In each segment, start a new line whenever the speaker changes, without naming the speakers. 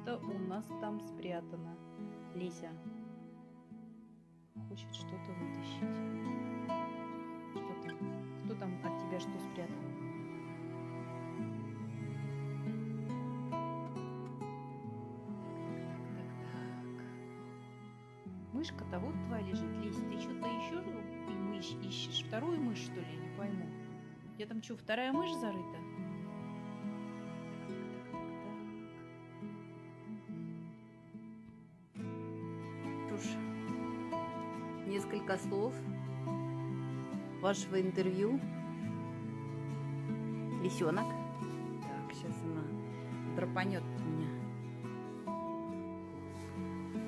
что-то у нас там спрятано. Леся хочет что-то вытащить. Что там? Кто там от тебя что спрятал? Мышка-то вот твоя лежит. Лезь, ты что-то еще и мышь ищешь? Вторую мышь, что ли? Не пойму. У тебя там что, вторая мышь зарыта? Что ж, несколько слов вашего интервью. Лисенок. Так, сейчас она драпанет меня.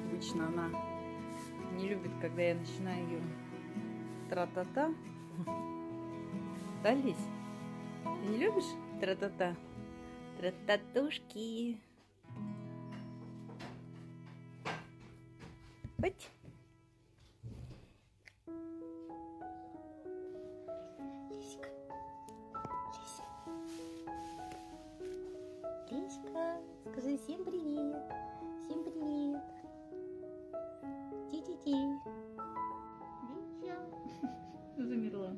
Обычно она не любит, когда я начинаю ее тра-та-та. Да, Лись? Ты не любишь тра-та-та? Тра-та-тушки. Хоть. Лиська. Лися. Лиська, скажи всем привет. Всем привет. Ти-ти-ти. Лися. Замерла.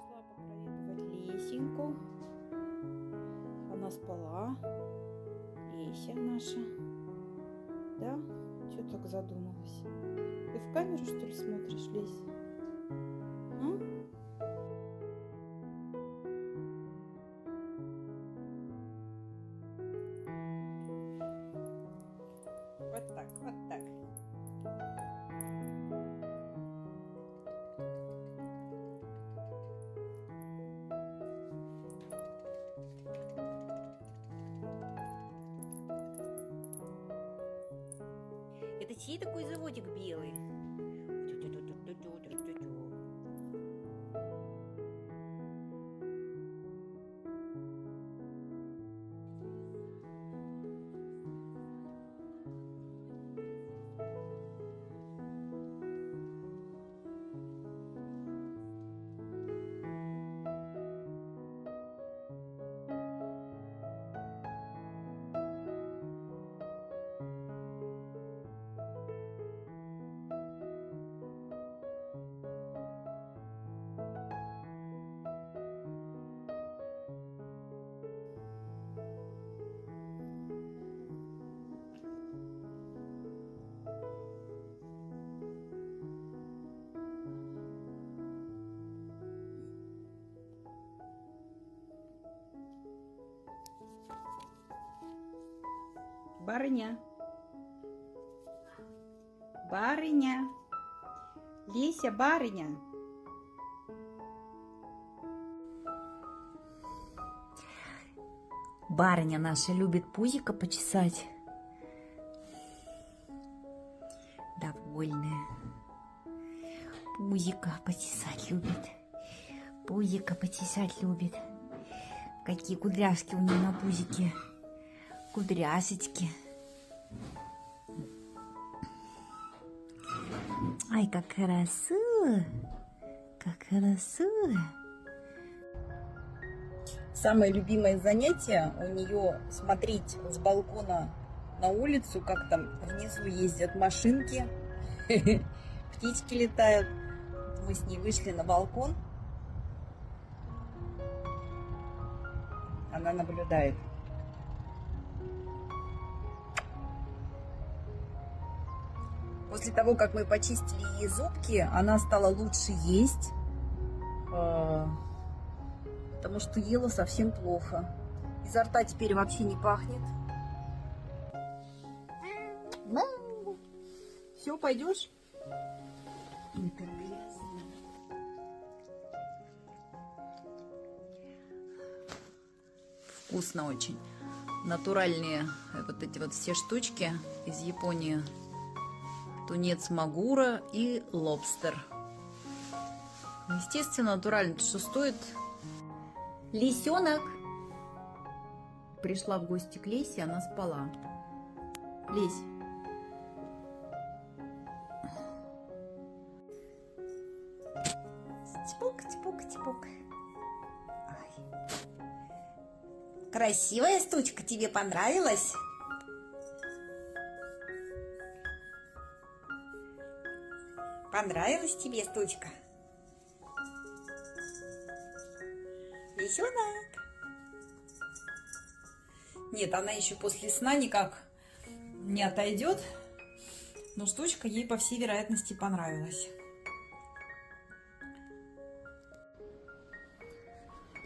Шла попроведывать Лесеньку. Она спала. Леся наша. Да? Чё так задумалась? Ты в камеру, что ли, смотришь, Лесь? А? Вот так, вот так. Это чей такой заводик белый? Барыня. Барыня. Леся, барыня. Барыня наша любит пузико почесать. Довольная. Пузико почесать любит. Пузико почесать любит. Какие кудряшки у нее на пузике. Кудряшечки. Ай, как хорошо. Как хорошо. Самое любимое занятие у нее смотреть с балкона на улицу, как там внизу ездят машинки, птички летают. Мы с ней вышли на балкон. Она наблюдает. После того, как мы почистили ей зубки, она стала лучше есть, потому что ела совсем плохо. Изо рта теперь вообще не пахнет. Все, пойдешь? Вкусно очень. Натуральные вот эти вот все штучки из Японии. Тунец магура и лобстер. Естественно, натурально, что стоит. Лисенок. Пришла в гости к Лесе, она спала. Лесь. Красивая стучка, тебе понравилась? Понравилась тебе стучка? Лисенок? Нет, она еще после сна никак не отойдет, но штучка ей, по всей вероятности, понравилась.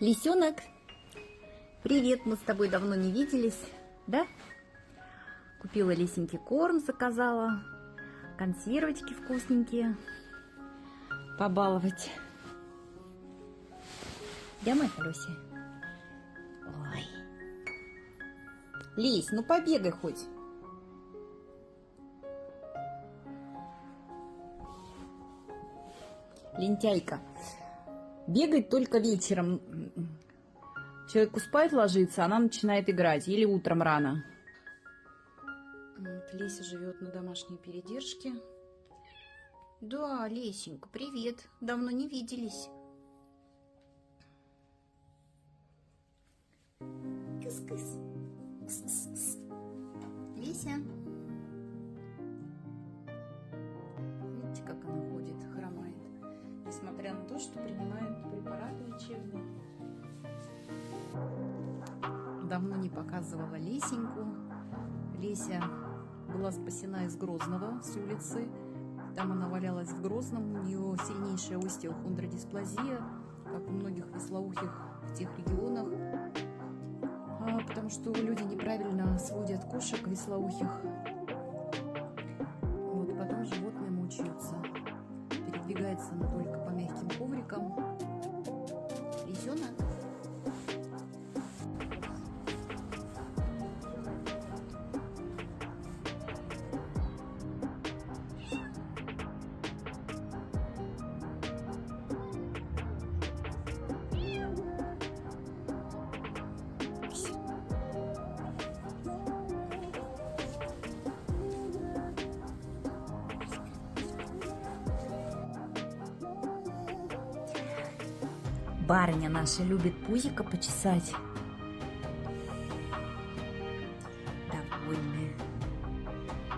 Лисенок, привет, мы с тобой давно не виделись, да? Купила Лисеньке корм, заказала, консервочки вкусненькие, побаловать. Да, моя Люся? Ой. Лись, ну побегай хоть. Лентяйка. Бегать только вечером. Человеку спать ложится, она начинает играть. Или утром рано. Вот, Леся живет на домашней передержке. Да, Лесенька, привет. Давно не виделись. Кыс-кыс. Леся. Видите, как она ходит, хромает. Несмотря на то, что принимает препараты лечебные. Давно не показывала Лесеньку. Леся была спасена из Грозного, с улицы. Там она валялась в Грозном. У нее сильнейшая остеохондродисплазия, как у многих вислоухих в тех регионах. Потому что люди неправильно сводят кошек вислоухих. Вот, потом животные мучаются. Передвигается она только по мягким коврикам. Лисенок. Барыня наша любит пузико почесать. Довольная.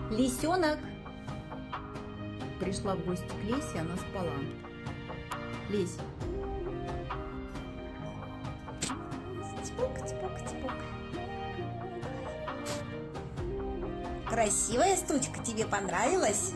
Лисенок. Пришла в гости к Лесе, она спала. Лесь. Типок, типок, типок. Красивая стучка, тебе понравилась?